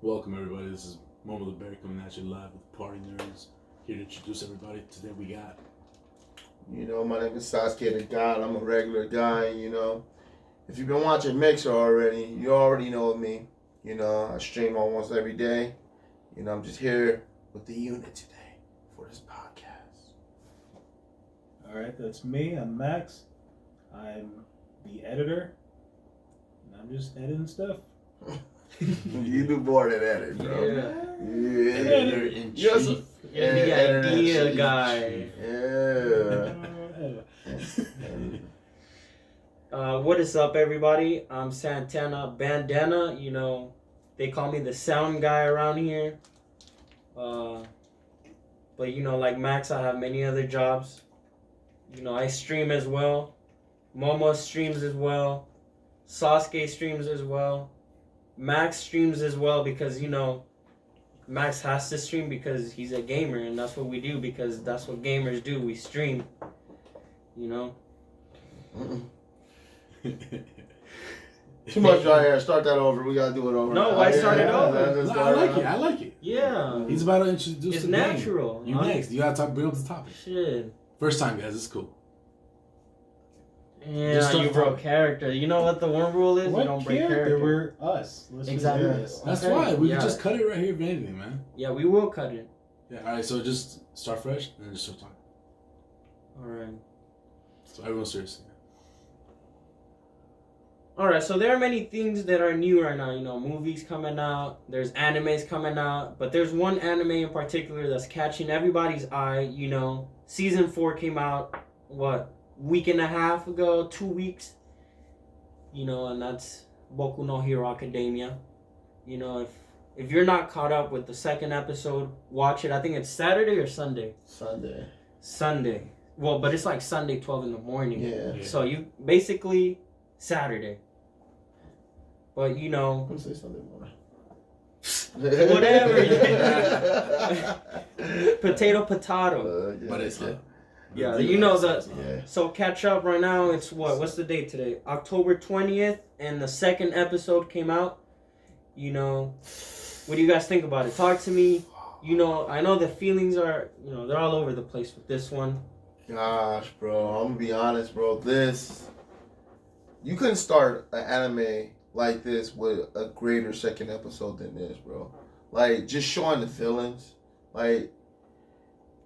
Welcome everybody. This is Momo the Bear coming at you live with Party Nerds. Here to introduce everybody. Today we got. My name is Sasuke the God. I'm a regular guy. If you've been watching Mixer already, you already know me. I stream almost every day. I'm just here with the unit today for this podcast. All right, that's me. I'm Max. I'm the editor, and I'm just editing stuff. You do more than edit, bro. Yeah. Editor-in-chief. Yeah, the idea guy. Yeah. What is up, everybody? I'm Santana Bandana. They call me the sound guy around here. But like Max, I have many other jobs. I stream as well. Momo streams as well. Sasuke streams as well. Max streams as well because, Max has to stream because he's a gamer and that's what we do because that's what gamers do. We stream, Too much right here. Start that over. We gotta do it over. No, why start it over? I like it. Yeah. He's about to introduce It's the natural. game. You next. You gotta bring up the topic. Shit. First time, guys. It's cool. Yeah, you broke character. You know what the one rule is? What You don't break character? character. We're us. Let's Exactly. just do this. That's Okay. why. We Yeah. can just cut it right here if anything, man. Yeah, we will cut it. Yeah, alright, so just start fresh and then just start talking. Alright. So everyone's serious. Alright, so there are many things that are new right now. Movies coming out, there's animes coming out, but there's one anime in particular that's catching everybody's eye. Season 4 came out, week and a half ago, 2 weeks. And that's Boku no Hero Academia. If you're not caught up with the second episode, watch it. I think it's Saturday or Sunday. Sunday. Well, but it's like Sunday, 12 in the morning. Yeah. So you basically Saturday. But I'm gonna say Sunday morning. whatever. Potato. But it's Yeah, Yeah. So catch up right now. It's what's the date today? October 20th, and the second episode came out. What do you guys think about it? Talk to me. I know the feelings are, they're all over the place with this one. Gosh, bro, I'm gonna be honest, bro. You couldn't start an anime like this with a greater second episode than this, bro. Like, just showing the villains. Like,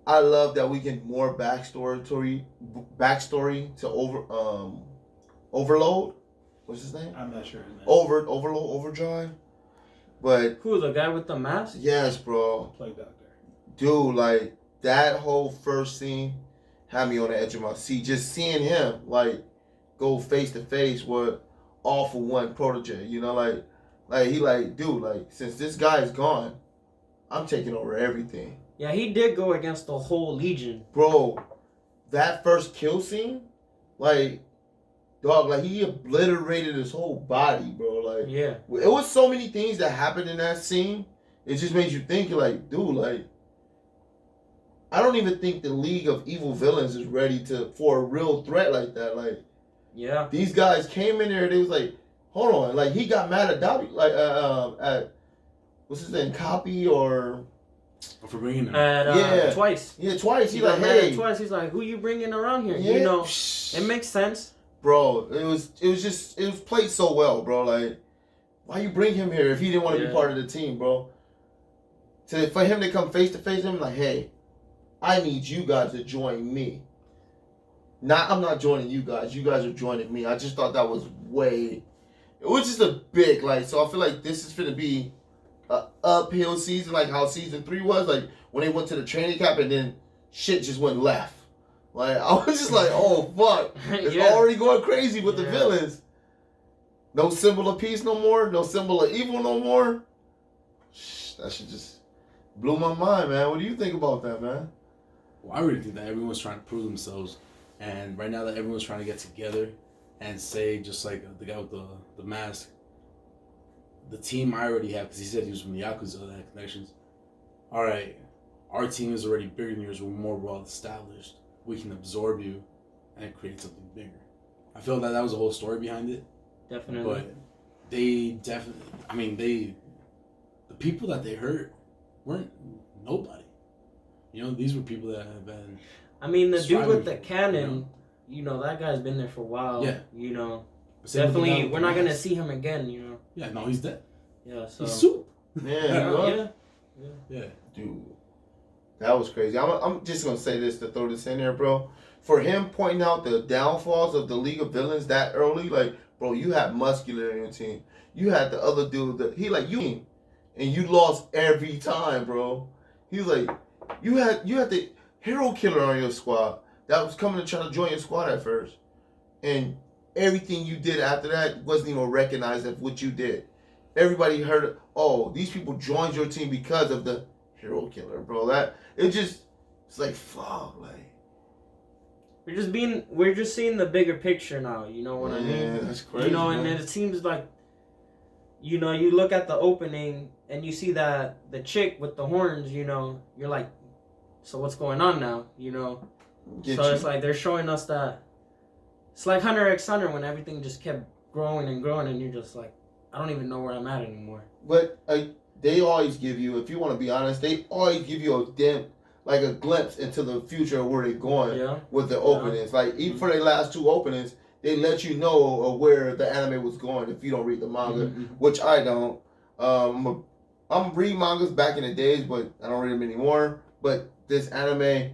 I love that we get more backstory to Overload. What's his name? I'm not sure. Man. Overdrive. But Who, the guy with the mask? yes, bro. Plague Doctor. Dude, like, that whole first scene had me on the edge of my seat. Just seeing him, like, go face to face with All For One protege, dude, since this guy is gone, I'm taking over everything. Yeah, he did go against the whole Legion. Bro, that first kill scene, he obliterated his whole body, bro. Yeah. It was so many things that happened in that scene. It just made you think, dude, I don't even think the League of Evil Villains is ready for a real threat like that. Yeah. These guys came in there, they was like, hold on, he got mad at Dobby, at, what's his name, Copy or... For bringing him. Yeah. Twice. Yeah, twice. He's He got like, mad at hey. twice. He's like, who you bringing around here? Yeah. It makes sense. Bro, it was played so well, bro. Why you bring him here if he didn't want to be part of the team, bro? For him to come face to face, him like, hey, I need you guys to join me. I'm not joining you guys. You guys are joining me. I just thought that was it was just a big, so I feel like this is gonna be a uphill season, like how season 3 was, when they went to the training camp and then shit just went left. I was just like, oh fuck, it's already going crazy with the villains. No symbol of peace no more, no symbol of evil no more. That shit just blew my mind, man. What do you think about that, man? Well, I really think that everyone's trying to prove themselves, and right now that everyone's trying to get together and say, just like the guy with the mask, the team I already have, because he said he was from the Yakuza, that had connections. All right, our team is already bigger than yours. We're more well established. We can absorb you and create something bigger. I feel that was the whole story behind it. Definitely. But they definitely, the people that they hurt weren't nobody. You know, these were people that have been. I mean, the dude with the striving, cannon, you know, that guy's been there for a while. Yeah. You know, Same with the guy definitely, with we're the not gonna mask. see him again. You know. Yeah, no, he's dead. Yeah. So. He's soup. Yeah, Yeah. dude, that was crazy. I'm just gonna say this to throw this in there, bro. For him pointing out the downfalls of the League of Villains that early, like, bro, you had Muscular in your team. You had the other dude that he like you, and you lost every time, bro. He's like, you had the hero killer on your squad that was coming to try to join your squad at first, and everything you did after that wasn't even recognized of what you did. Everybody heard, oh, these people joined your team because of the hero killer, bro. That it's like fuck, like. We're just seeing the bigger picture now. You know what I mean? Yeah, that's crazy. You know, man. and it seems like, you know, you look at the opening and you see that the chick with the horns. You know, you're like, so what's going on now? You know, it's like they're showing us that it's like Hunter x Hunter when everything just kept growing and growing, and you're just like, I don't even know where I'm at anymore. But they always give you, if you want to be honest, they always give you a glimpse into the future of where they're going with the openings. Like, even for their last two openings, they let you know of where the anime was going if you don't read the manga, which I don't. I'm reading mangas back in the days, but I don't read them anymore. But this anime,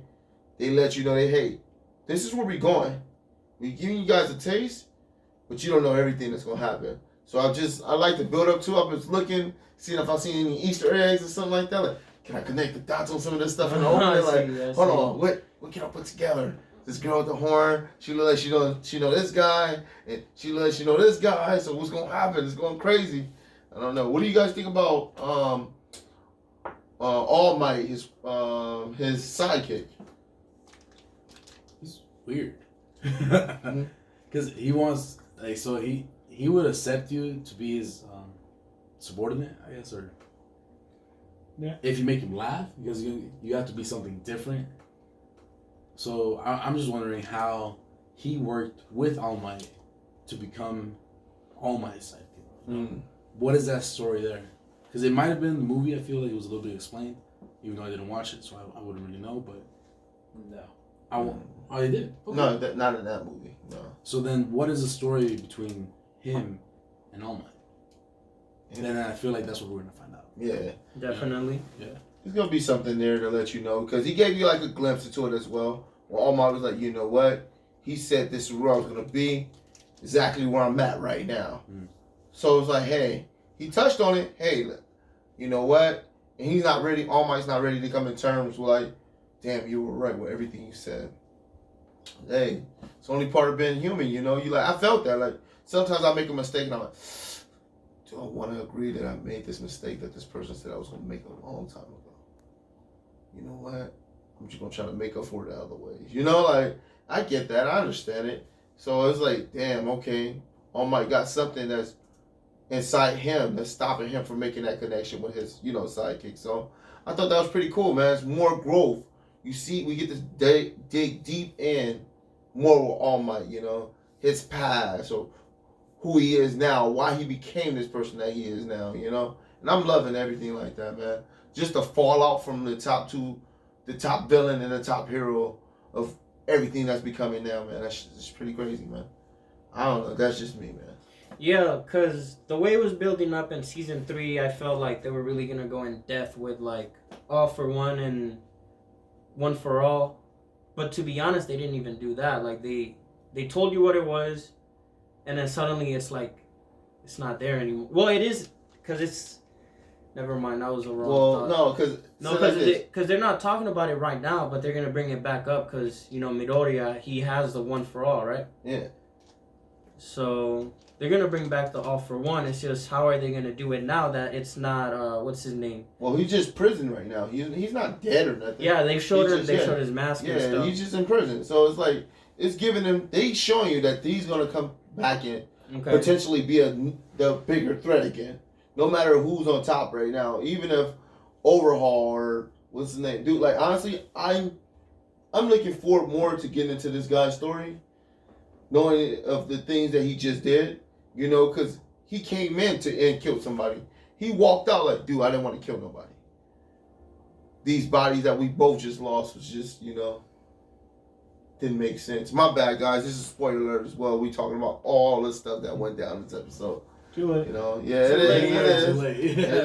they let you know hey, this is where we're going. We're giving you guys a taste, but you don't know everything that's going to happen. So I like to build up to it. I was looking, seeing if I see any Easter eggs or something like that. Like, can I connect the dots on some of this stuff in the opening? Like, hold on, what can I put together? This girl with the horn, she look like she know this guy, and she look like she know this guy. So what's gonna happen? It's going crazy. I don't know. What do you guys think about All Might, his sidekick? He's weird. Because he wants, like, so he would accept you to be his subordinate, I guess, or if you make him laugh, because you have to be something different. So I'm just wondering how he worked with All Might to become All Might's sidekick. What is that story there? Because it might have been the movie. I feel like it was a little bit explained, even though I didn't watch it, so I wouldn't really know. But no, oh, they did. Okay. No, not in that movie. No. So then, what is the story between him and All Might? And then I feel like that's what we're gonna find out. Yeah, definitely. Yeah, there's gonna be something there to let you know, because he gave you like a glimpse into it as well. Well, All Might was like, you know what? He said this is where I was gonna be, exactly where I'm at right now. So it's like, hey, he touched on it. Hey, you know what? And he's not ready. All Might's not ready to come in terms with like, damn, you were right with everything you said. Hey, it's only part of being human, you know. You like, I felt that. Like, sometimes I make a mistake and I'm like, do I want to agree that I made this mistake that this person said I was going to make a long time ago? You know what? I'm just going to try to make up for it the other ways. You know, like, I get that. I understand it. So it's like, damn, okay. All Might got something that's inside him that's stopping him from making that connection with his, sidekick. So I thought that was pretty cool, man. It's more growth. You see, we get to dig deep in more with All Might, his past or who he is now, why he became this person that he is now, And I'm loving everything like that, man. Just the fallout from the top villain and the top hero of everything that's becoming now, man. That's just pretty crazy, man. I don't know. That's just me, man. Yeah, because the way it was building up in season 3, I felt like they were really going to go in depth with, like, All for One and One for All. But to be honest, they didn't even do that. Like, they told you what it was, and then suddenly it's like, it's not there anymore. Well, it is, because it's... Never mind, that was a wrong thought. Because they're not talking about it right now, but they're going to bring it back up because, Midoriya, he has the One for All, right? Yeah. So... They're going to bring back the All for One. It's just, how are they going to do it now that it's not, what's his name? Well, he's just prison right now. He's not dead or nothing. Yeah, they showed his mask and stuff. Yeah, he's just in prison. So it's like, it's giving him, they showing you that he's going to come back and potentially be the bigger threat again. No matter who's on top right now. Even if Overhaul or, what's his name? Dude, like, honestly, I'm looking forward more to getting into this guy's story. Knowing of the things that he just did. Because he came in and killed somebody. he walked out like, dude, I didn't want to kill nobody. These bodies that we both just lost was just, didn't make sense. My bad, guys. This is a spoiler alert as well. We talking about all the stuff that went down this episode. Too late. It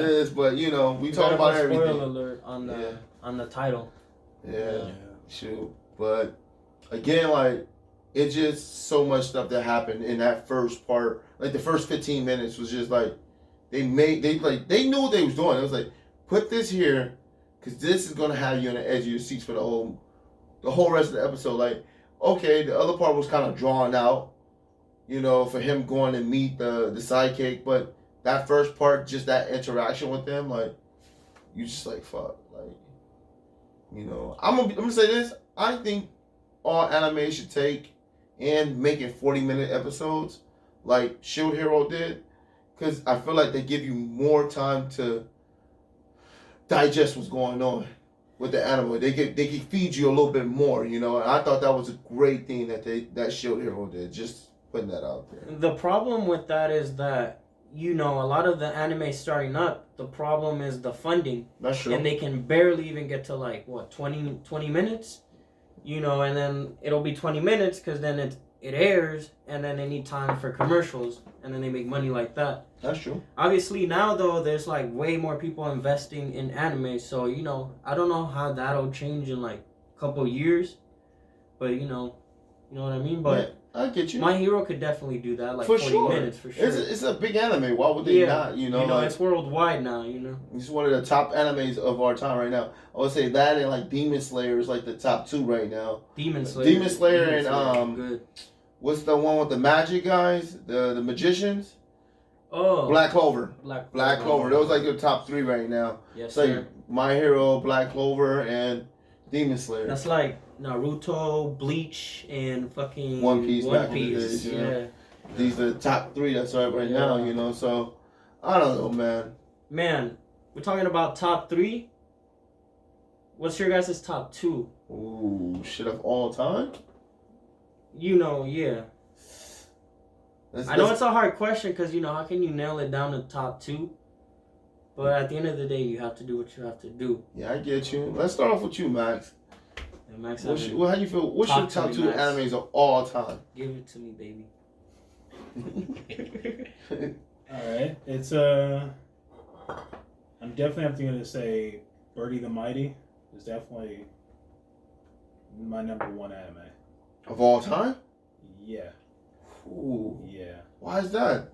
is. But we talk about everything. Spoiler alert on the title. Yeah, shoot. But again, like, it's just so much stuff that happened in that first part. Like the first 15 minutes was just like they knew what they was doing. It was like, put this here, because this is gonna have you on the edge of your seats for the whole rest of the episode. Like, okay, the other part was kind of drawn out, for him going to meet the sidekick, but that first part, just that interaction with them, like, you just like, fuck, like, I'm gonna say this. I think all anime should take and make it 40-minute episodes, like Shield Hero did, because I feel like they give you more time to digest what's going on with the anime. They can feed you a little bit more, and I thought that was a great thing that Shield Hero did. Just putting that out there. The problem with that is that a lot of the anime starting up, the problem is the funding. That's true. And they can barely even get to 20 minutes, and then it'll be 20 minutes because then it airs, and then they need time for commercials, and then they make money like that. That's true. Obviously now though, there's way more people investing in anime, so I don't know how that'll change in a couple years, but you know what I mean. But yeah, I get you. My Hero could definitely do that, for 40 sure. minutes for sure. It's a big anime. Why would they not? It's worldwide now. It's one of the top animes of our time right now. I would say that and Demon Slayer is the top 2 right now. Demon Slayer and good. What's the one with the magic guys? The magicians? Oh. Black Clover. Black Clover. Those your top 3 right now. Yes, it's sir. My Hero, Black Clover, and Demon Slayer. That's Naruto, Bleach, and fucking One Piece. Yeah. These are the top 3 that's right now, so I don't know, man. Man, we're talking about top 3. What's your guys' top 2? Ooh, shit of all time? Yeah. I know it's a hard question because, how can you nail it down to top 2? But at the end of the day, you have to do what you have to do. Yeah, I get you. Let's start off with you, Max. Yeah, Max, how do you feel? What's your top 2 animes of all time? Give it to me, baby. Alright. It's I'm definitely going to say Birdie the Mighty is definitely my number 1 anime. Of all time? Yeah. Ooh. Yeah. Why is that?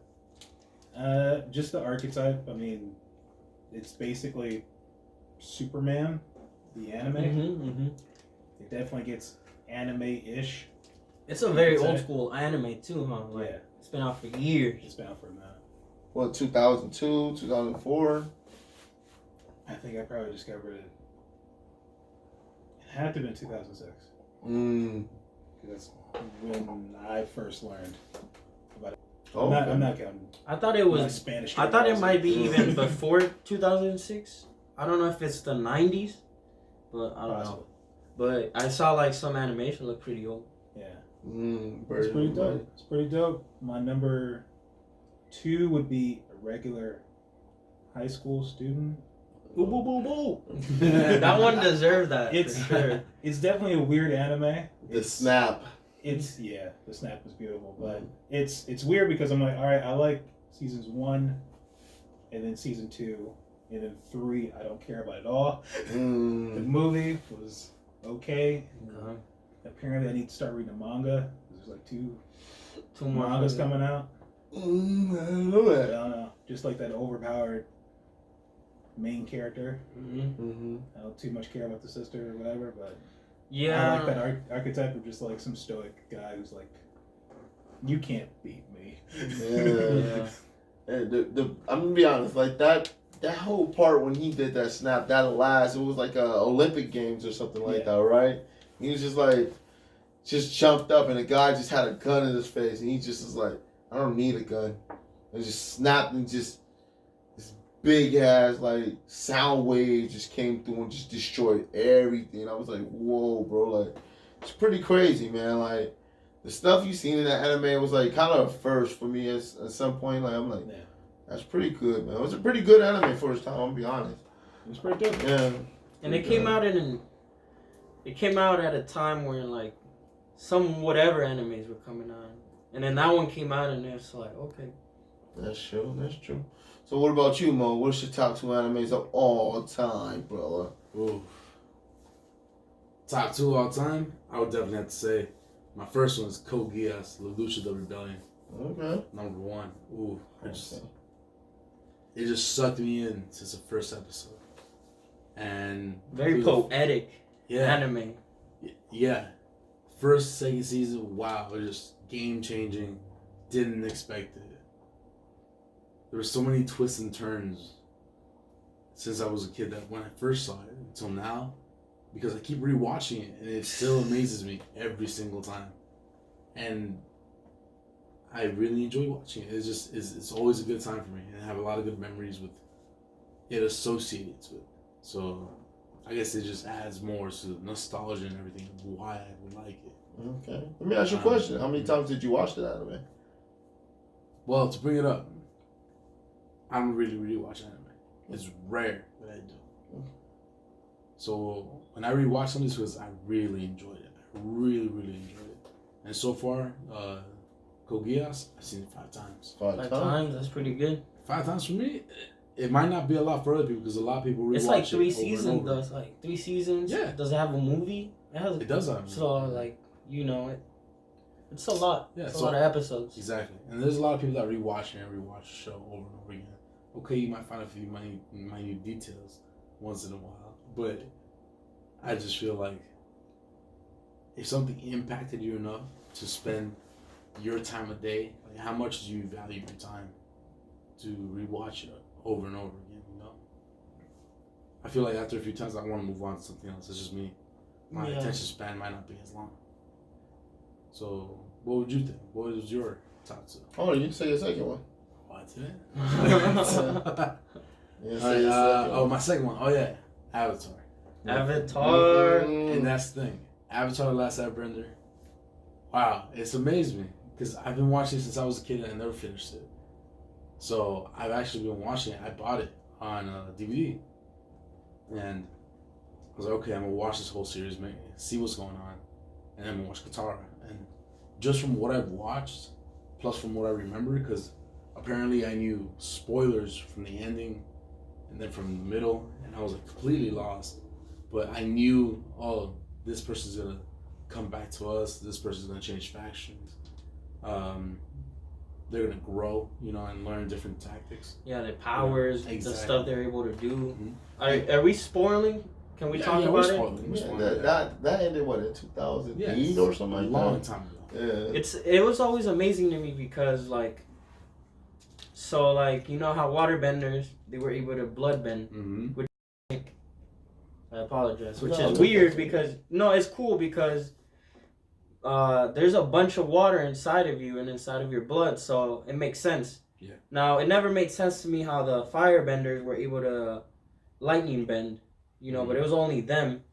Just the archetype. I mean, it's basically Superman, the anime. Mm-hmm. It definitely gets anime-ish. It's a very old school anime too, huh? Yeah. It's been out for years. It's been out for a minute. What, 2002, 2004? I think I probably discovered it. It had to have been 2006. That's when I first learned about it. Oh, I'm not counting. I thought it was Spanish. I thought it might be even before 2006. I don't know if it's the 90s, but I don't know. But I saw some animation look pretty old. Yeah. It's It's pretty dope. It's pretty dope. My number 2 would be a regular high school student. Boo boo boo boo. That one deserved that. It's for sure. It's definitely a weird anime. The Snap. The Snap is beautiful, but it's weird because I'm like, all right, I like seasons 1, and then season 2, and then 3 I don't care about at all. The movie was okay. Uh-huh. Apparently, I need to start reading the manga. There's 2 more mangas coming out. I don't know I that. don't know, just that overpowered main character. Mm-hmm. I don't too much care about the sister or whatever, but yeah, I like that archetype of just some stoic guy who's you can't beat me. Yeah. I'm gonna be honest, that whole part when he did that snap, that last, it was Olympic Games or something like that, right? He was just jumped up and the guy just had a gun in his face and he just was like, I don't need a gun. And just snapped and just this big ass sound wave just came through and just destroyed everything. I was like, whoa, bro, it's pretty crazy, man. The stuff you seen in that anime was kind of a first for me at some point. I'm like, That's pretty good, man. It was a pretty good anime for its time. I'm gonna be honest. It was pretty good. Yeah. And it came out at a time where like some whatever animes were coming on, and then that one came out, and it's like okay. That's true. That's true. So what about you, Mo? What's your top 2 animes of all time, brother? Ooh. Top 2 all time? I would definitely have to say my first one is Code Geass, La Lucha de Rebellion. Okay. Number 1. Ooh. It just sucked me in since the first episode. And Very poetic anime. Yeah. First, second season, wow, it was just game changing. Didn't expect it. There were so many twists and turns since I was a kid that when I first saw it until now, because I keep rewatching it and it still amazes me every single time. And I really enjoy watching it. It's always a good time for me, and I have a lot of good memories with it associated to it. So I guess it just adds more to the nostalgia and everything of why I would like it. Okay. Let me ask you a question. How many times did you watch that anime? Well, to bring it up, I don't really watch anime. It's rare that I do. So when I rewatch something, it's because I really enjoyed it. I really enjoyed it. And so far, Code Geass, I've seen it 5 times. 5 times? That's pretty good. 5 times for me. It might not be a lot for other people because a lot of people rewatch it. It's like 3 over seasons, and over. though. It's like 3 seasons. Yeah. Does it have a movie? It does have a movie. So, like, it's a lot. Yeah, it's a lot of episodes. Exactly. And there's a lot of people that rewatch the show over and over again. Okay, you might find a few minute details once in a while, but I just feel like if something impacted you enough to spend your time of day, like how much do you value your time to rewatch it over and over again, you know? I feel like after a few times I want to move on to something else. It's just me. My attention span might not be as long. So, what would you think? What was your top 2? Oh, you say your second one. What's it? My second one. Oh, yeah. Avatar. Avatar. And that's the thing. Avatar The Last Airbender. Wow. It's amazed me. Because I've been watching it since I was a kid and I never finished it. So, I've actually been watching it. I bought it on DVD. And I was like, okay, I'm going to watch this whole series, man. See what's going on. And then I'm going to watch Katara. And just from what I've watched, plus from what I remember, because apparently I knew spoilers from the ending and then from the middle, and I was like completely lost. But I knew, oh, this person's going to come back to us, this person's going to change factions. They're going to grow, and learn different tactics. Yeah, their powers, exactly. The stuff they're able to do. Mm-hmm. Are we spoiling? Can we talk about it? That ended, what, in 2008 or something like that? A long time ago. Yeah. It was always amazing to me because, you know how waterbenders, they were able to bloodbend, which I apologize, which is weird because, no, it's cool because there's a bunch of water inside of you and inside of your blood, so it makes sense. Yeah. Now, it never made sense to me how the firebenders were able to lightning bend, but it was only them.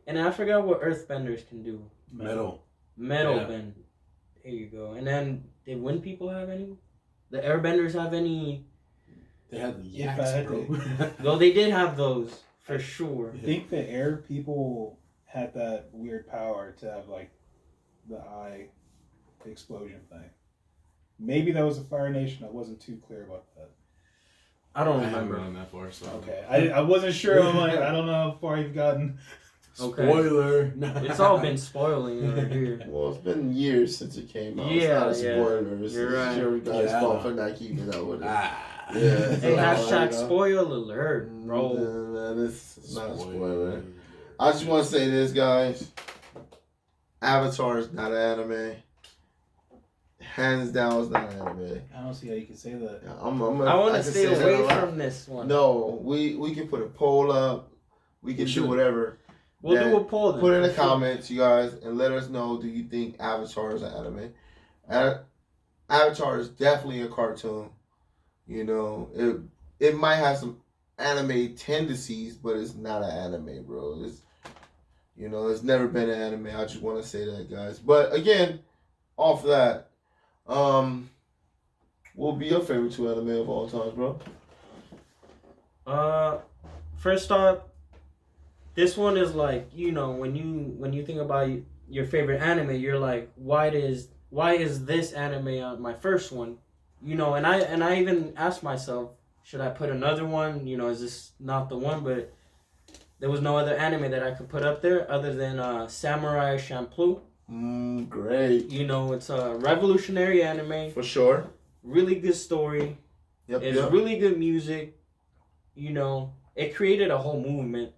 And I forgot what earthbenders can do. Metal bend. There you go. And then, did wind people have any? The airbenders have any? They had the yaks, bro. Well, they did have those, for sure. I think the air people had that weird power to have, the eye explosion thing. Maybe that was a Fire Nation. I wasn't too clear about that. I don't remember. I haven't gone that far, so. Okay. I wasn't sure. I'm like, I don't know how far you've gotten. Okay. Spoiler. It's all been spoiling over here. Well, it's been years since it came out. Yeah, it's not a spoiler. You're right. Sure, guys' fault for not keeping up with it. Hey, hashtag spoiler alert, bro. Man, it's not a spoiler. I just want to say this, guys. Avatar is not an anime. Hands down, it's not an anime. I don't see how you can say that. I want to stay away from this one. No, we can put a poll up. We can do whatever. We'll do a poll then. Put in the comments, you guys, and let us know, do you think Avatar is an anime? Avatar is definitely a cartoon. It might have some anime tendencies, but it's not an anime, bro. It's never been an anime. I just want to say that, guys. But again, off that, What would be your favorite 2 anime of all time, bro? First off, this one is like, when you think about your favorite anime, you're like, why is this anime my first one? And I even asked myself, should I put another one? Is this not the one? But there was no other anime that I could put up there other than Samurai Champloo. Great. It's a revolutionary anime. For sure. Really good story. It's really good music. It created a whole movement.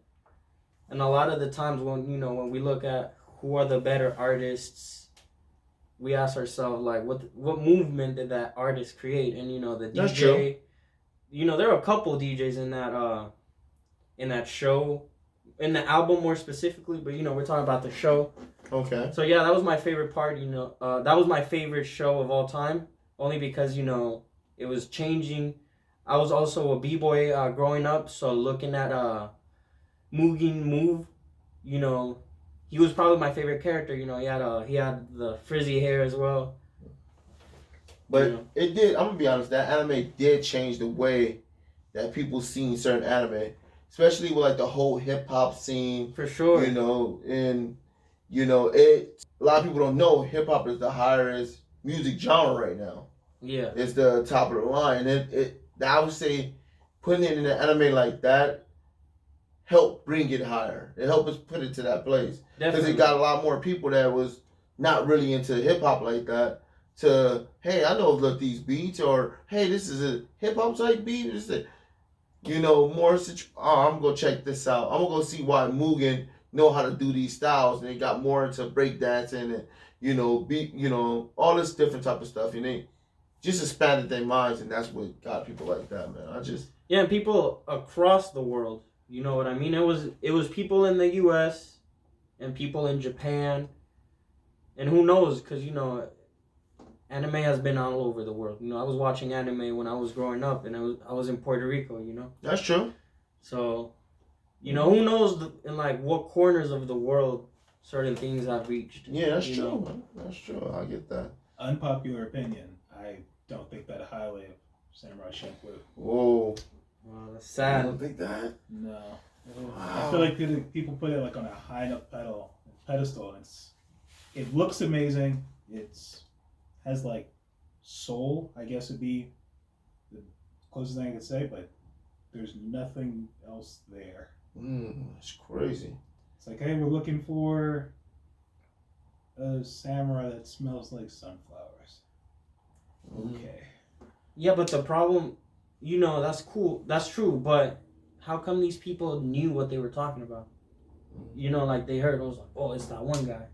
And a lot of the times when we look at who are the better artists, we ask ourselves, like, what movement did that artist create? And the DJ. That's true. There are a couple DJs in that show, in the album more specifically, but we're talking about the show. Okay. So yeah, that was my favorite part. That was my favorite show of all time, only because it was changing. I was also a b-boy growing up, so looking at Mugen move, he was probably my favorite character. He had the frizzy hair as well. But it did. I'm gonna be honest. That anime did change the way that people seen certain anime, especially with like the whole hip hop scene. For sure. And it. A lot of people don't know hip hop is the highest music genre right now. Yeah. It's the top of the line. I would say, putting it in an anime like that helped bring it higher. It helped us put it to that place because it got a lot more people that was not really into hip hop like that. To, hey, I know look these beats, or hey, this is a hip hop type beat. This is more. I'm gonna check this out. I'm gonna go see why Mugen know how to do these styles, and they got more into breakdancing and all this different type of stuff. And they just expanded their minds, and that's what got people like that, man. And people across the world. You know what I mean? It was people in the U.S. and people in Japan, and who knows? Because anime has been all over the world. I was watching anime when I was growing up, and I was in Puerto Rico. That's true. So, who knows in like what corners of the world certain things have reached. Yeah, that's true, man. That's true. I get that. Unpopular opinion. I don't think that highly of Samurai Champloo. Whoa. Wow, that's sad. I don't think that. No. Wow. I feel like people put it like on a high enough pedestal. And it looks amazing. It's has like soul, I guess would be the closest thing I could say, but there's nothing else there. It's crazy. It's like, hey, we're looking for a samurai that smells like sunflowers. Okay. Yeah, but the problem, that's cool. That's true, but how come these people knew what they were talking about? Like they heard, it was like, oh, it's that one guy.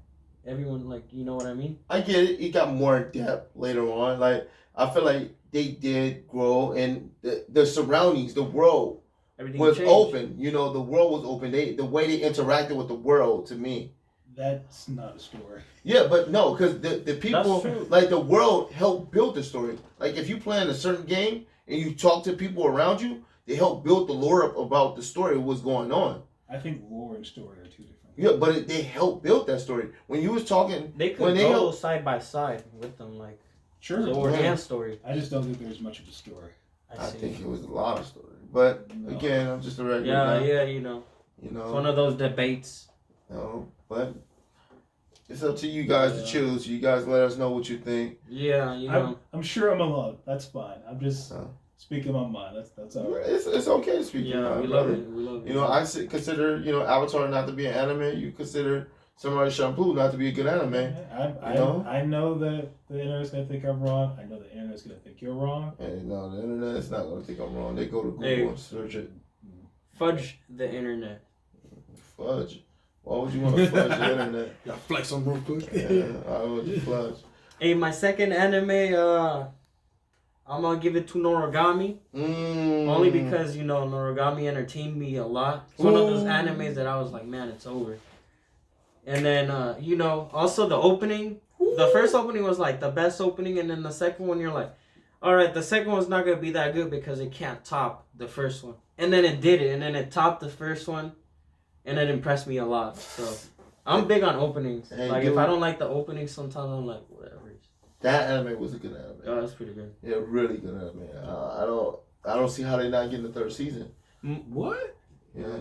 Everyone, like, you know what I mean? I get it. It got more depth later on. Like, I feel like they did grow, and the surroundings, the world was changed. open. The world was open. The way they interacted with the world, to me. That's not a story. Yeah, but no, because the people, like, the world helped build the story. Like, if you play in a certain game and you talk to people around you, they help build the lore up about the story, what's going on. I think lore and story are two different. Yeah, but they helped build that story. When you was talking, they could go side by side with them, like, sure, lore and story. I just don't think there's much of a story. I think it was a lot of story. But again, I'm just a regular guy. Yeah, It's one of those debates. But it's up to you guys to choose. You guys let us know what you think. Yeah, I'm sure I'm alone. That's fine. I'm just speaking my mind. That's all right. It's okay to speak your mind, love brother. it. I consider Avatar not to be an anime. You consider Samurai Champloo not to be a good anime. I know that the internet's gonna think I'm wrong. I know the internet's gonna think you're wrong. Hey, no, the internet is not gonna think I'm wrong. They go to Google and search it. Fudge the internet. Fudge. Why would you want to fudge the internet? Yeah, flex on real quick. Yeah, I would you fudge. Hey, my second anime, I'm gonna give it to Noragami. Only because, Noragami entertained me a lot. It's one of those animes that I was like, man, it's over. And then, also the opening. The first opening was like the best opening, and then the second one, you're like, all right, the second one's not gonna be that good because it can't top the first one. And then it did it, and then it topped the first one, and it impressed me a lot. So I'm big on openings. Hey, like, if I don't like the opening, sometimes I'm like, whatever. That anime was a good anime. Oh, that's pretty good. Yeah, really good anime. I don't see how they're not getting the third season. What? Yeah.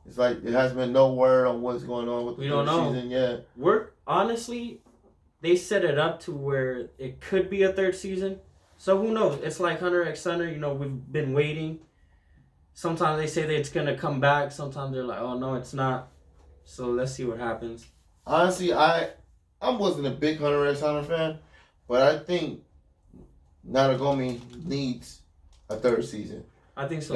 It's like it has been no word on what's going on with the third season. Yeah. Honestly, they set it up to where it could be a third season. So who knows? It's like Hunter x Hunter. You know, we've been waiting. Sometimes they say that it's gonna come back. Sometimes they're like, oh no, it's not. So let's see what happens. Honestly, I wasn't a big Hunter x Hunter fan, but I think Naragami needs a third season. I think so.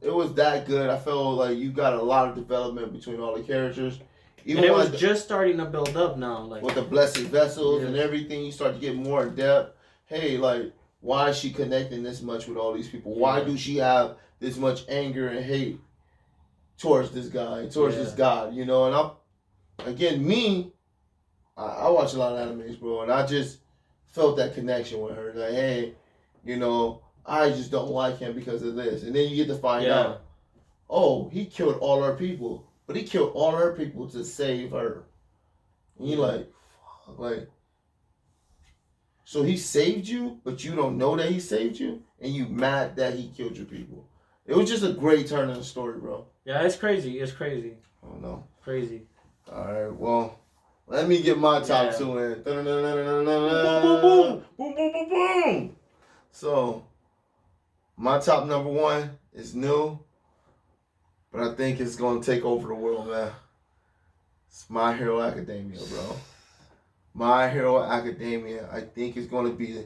It was that good. I felt like you got a lot of development between all the characters. Even and it was just starting to build up now, like with the blessed vessels and everything. You start to get more in depth. Hey, like, why is she connecting this much with all these people? Why do she have this much anger and hate towards this guy, towards this god? You know, and I watch a lot of animes, bro, and I just felt that connection with her. Like, hey, you know, I just don't like him because of this. And then you get to find out, oh, he killed all her people. But he killed all her people to save her. And you're like, fuck, like, so he saved you, but you don't know that he saved you? And you mad that he killed your people. It was just a great turn in the story, bro. Yeah, it's crazy. It's crazy. I don't know. Crazy. All right, well, let me get my top two in. Boom, boom, boom, boom. So, my top number one is new, but I think it's going to take over the world, man. It's My Hero Academia, bro. My Hero Academia, I think, is going to be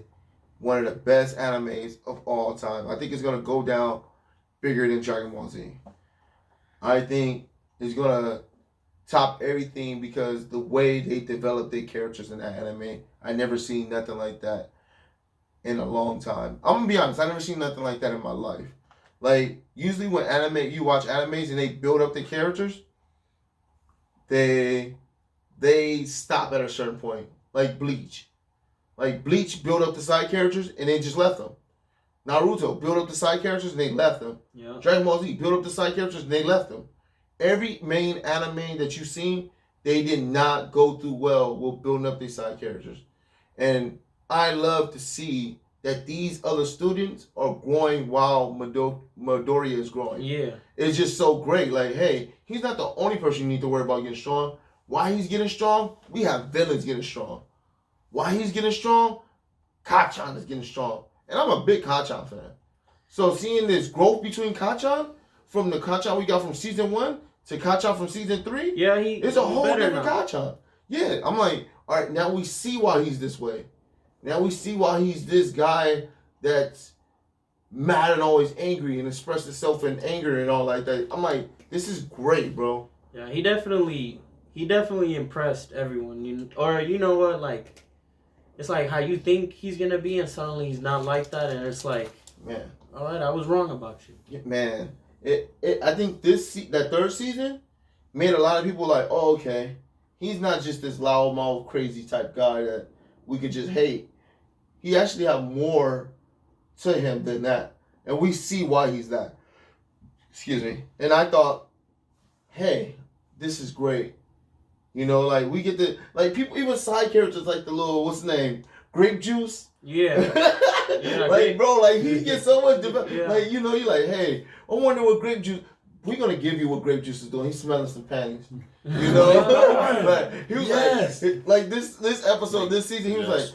one of the best animes of all time. I think it's going to go down bigger than Dragon Ball Z. I think it's going to top everything because the way they develop their characters in that anime, I never seen nothing like that in a long time. I'm going to be honest, I never seen nothing like that in my life. Like, usually when you watch animes and they build up the characters, they stop at a certain point. Like Bleach. Like, Bleach built up the side characters and they just left them. Naruto built up the side characters and they left them. Yeah. Dragon Ball Z built up the side characters and they left them. Every main anime that you've seen, they did not go through well with building up their side characters. And I love to see that these other students are growing while Midoriya is growing. Yeah. It's just so great. Like, hey, he's not the only person you need to worry about getting strong. Why he's getting strong? We have villains getting strong. Why he's getting strong? Kachan is getting strong. And I'm a big Kachan fan. So seeing this growth between Kachan, from the Kachan we got from season 1 to Kachan from season 3, it's a whole different Kachan. Yeah, I'm like, all right, now we see why he's this way. Now we see why he's this guy that's mad and always angry and express himself in anger and all like that. I'm like, this is great, bro. Yeah, he definitely impressed everyone. You know what, like, it's like how you think he's gonna be and suddenly he's not like that, and it's like, man, all right, I was wrong about you. Yeah, man, I think that third season made a lot of people like, oh, okay, he's not just this loudmouth crazy type guy that we could just hate. He actually have more to him than that. And we see why he's that. Excuse me. And I thought, hey, this is great. You know, like, we get the, like, people, even side characters like the little, what's his name? Grape Juice? Yeah. Like, bro, like, he gets so much, like, you know, you're like, hey, I wonder what Grape Juice, we're going to give you what Grape Juice is doing. He's smelling some panties. You know? Like, he was like this episode, this season, he was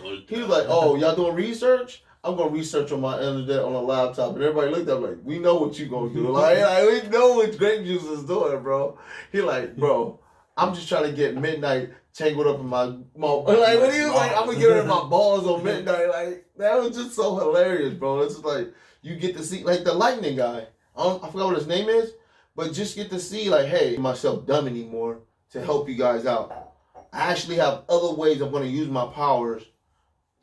like, oh, y'all doing research? I'm going to research on my internet on a laptop. And everybody looked at me like, we know what you going to do. Like, we know what Grape Juice is doing, bro. He like, bro, I'm just trying to get Midnight tangled up in my mouth. Like, when he was like, I'm going to get rid of my balls on Midnight. Like, that was just so hilarious, bro. It's just like, you get to see, like, the lightning guy. I forgot what his name is. But just get to see, like, hey, myself dumb anymore to help you guys out. I actually have other ways I'm going to use my powers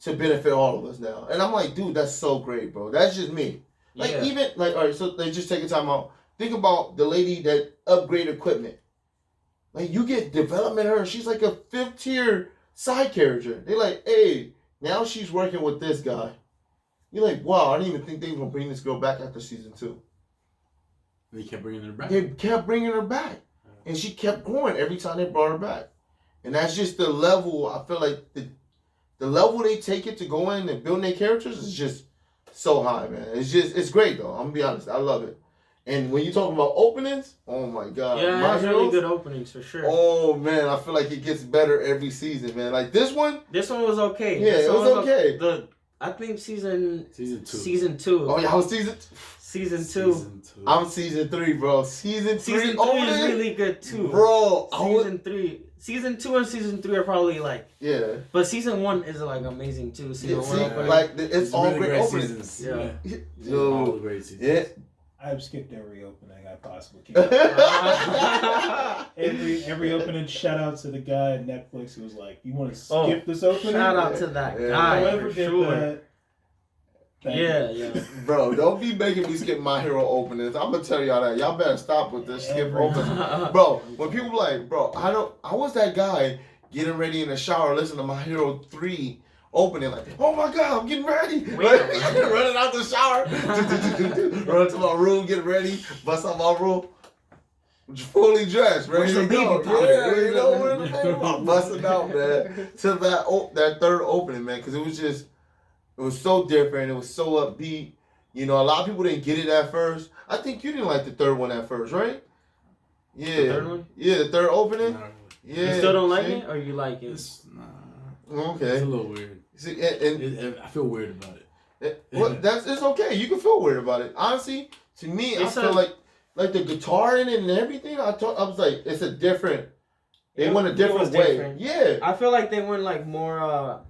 to benefit all of us now. And I'm like, dude, that's so great, bro. That's just me. Like, even, like, all right, so they just take a time out. Think about the lady that upgrade equipment. Like, you get development her. She's like a 5th tier side character. They're like, hey, now she's working with this guy. You're like, wow, I didn't even think they were going to bring this girl back after season 2. They kept bringing her back. They kept bringing her back. And she kept growing every time they brought her back. And that's just the level, I feel like, the the level they take it to go in and building their characters is just so high, man. It's great though. I'm gonna be honest, I love it. And when you talking about openings, oh my god, Yeah, My it has really good openings for sure. Oh man, I feel like it gets better every season, man. Like this one was okay. Yeah, this it was okay. I think season 2. Season 2. Oh yeah, I was Season 2. I'm season 3, bro. Season 3 Season 3 is really good too, bro. Season 2 and season 3 are probably like but season 1 is like amazing too. It's all great openings. Yeah, all great seasons. Yeah. I've skipped every opening I possibly can. every opening. Shout out to the guy at Netflix who was like, "You want to skip this opening?" Shout out to that guy. Whoever for did sure. that. Yeah. Bro, don't be making me skip My Hero openings. I'm gonna tell y'all that. Y'all better stop with this skip openings. Bro, when people like, bro, I was that guy getting ready in the shower, listening to My Hero 3 opening, like, oh my god, I'm getting ready. Running out the shower. Run to my room, get ready, bust out my room. Fully dressed, ready to go. Yeah, you know what I'm busting out, man. To that third opening, man, because it was so different. It was so upbeat. You know, a lot of people didn't get it at first. I think you didn't like the third one at first, right? Yeah. The third one? Yeah, the third opening. Yeah. You still don't like it, or you like it? Okay. It's a little weird. See, and I feel weird about it. It's okay. You can feel weird about it. Honestly, to me, I feel like the guitar in it and everything. I was like, it's a different. They went a different way. Different. Yeah. I feel like they went like more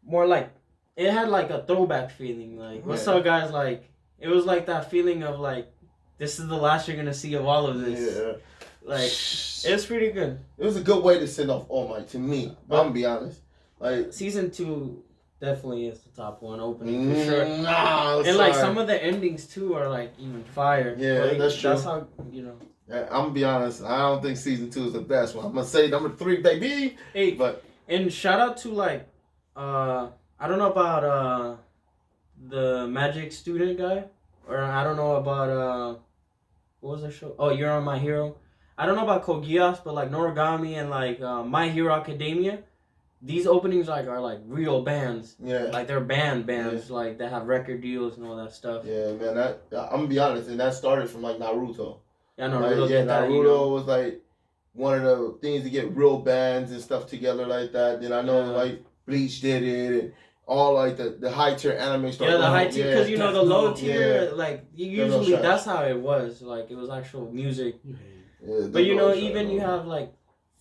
like it had like a throwback feeling. Like what's up, guys? Like it was like that feeling of like this is the last you're gonna see of all of this. Yeah. Like it's pretty good. It was a good way to send off All Might to me. I'm gonna be honest. Like season 2 definitely is the top one opening for sure. And like some of the endings too are like even fire. Yeah, like, that's true. That's how I'm gonna be honest. I don't think season 2 is the best one. I'm gonna say number 3, baby. Hey, and shout out to like I don't know about the Magic student guy, or I don't know about what was the show? Oh, You're on My Hero. I don't know about Kogias, but like Noragami and like My Hero Academia. These openings are like real bands. Yeah. Like they're bands, like that have record deals and all that stuff. Yeah, man. I'm gonna be honest, and that started from like Naruto. Yeah, Naruto. Naruto was like one of the things to get real bands and stuff together like that. Then I know like Bleach did it and all like the high tier anime stuff. Yeah, the high tier, because the low tier, like usually that's how it was. Like it was actual music. Yeah, but even you have like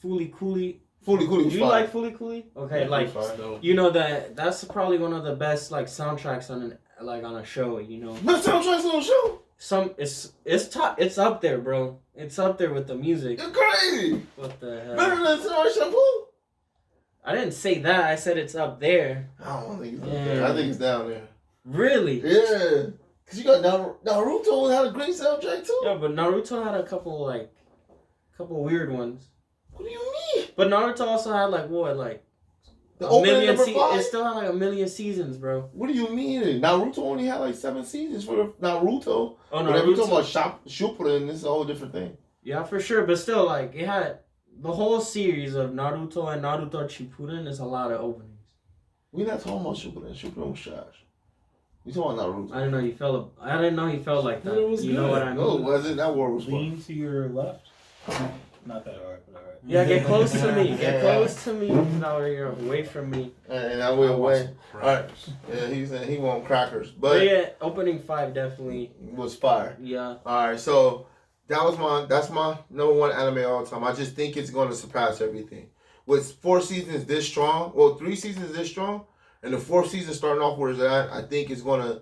Fooly Cooly. Fooly Cooly was you fine. Like Fooly Cooly? Okay, like that's probably one of the best like soundtracks on a show. Best soundtracks on a show. It's up there, bro. It's up there with the music. You're crazy. What the hell? Better than Summer Shampoo? I didn't say that. I said it's up there. I don't think it's up there. I think it's down there. Really? Yeah. Cause you got Naruto had a great soundtrack too. Yeah, but Naruto had a couple weird ones. What do you mean? But Naruto also had like the a million. It still had like a million seasons, bro. What do you mean? Naruto only had like 7 seasons for Naruto. Oh no, Whenever you talking about Shippuden, this is a whole different thing. Yeah, for sure. But still, like it had the whole series of Naruto and Naruto Shippuden is a lot of openings. We're not talking about Shippuden. Shippuden was trash. We talking about Naruto. I didn't know he felt like that. You know what I mean? No, it wasn't. That word was Lean fun. To your left. Not that hard, but alright. Yeah, get close to me. Get close to me. Now you're away from me. And I will away. Alright. Yeah, he want crackers. But yeah, opening 5 definitely was fire. Yeah. Alright, so that's my number 1 anime all time. I just think it's gonna surpass everything. With 4 seasons this strong, 3 seasons this strong, and the 4th season starting off where it's at, I think it's gonna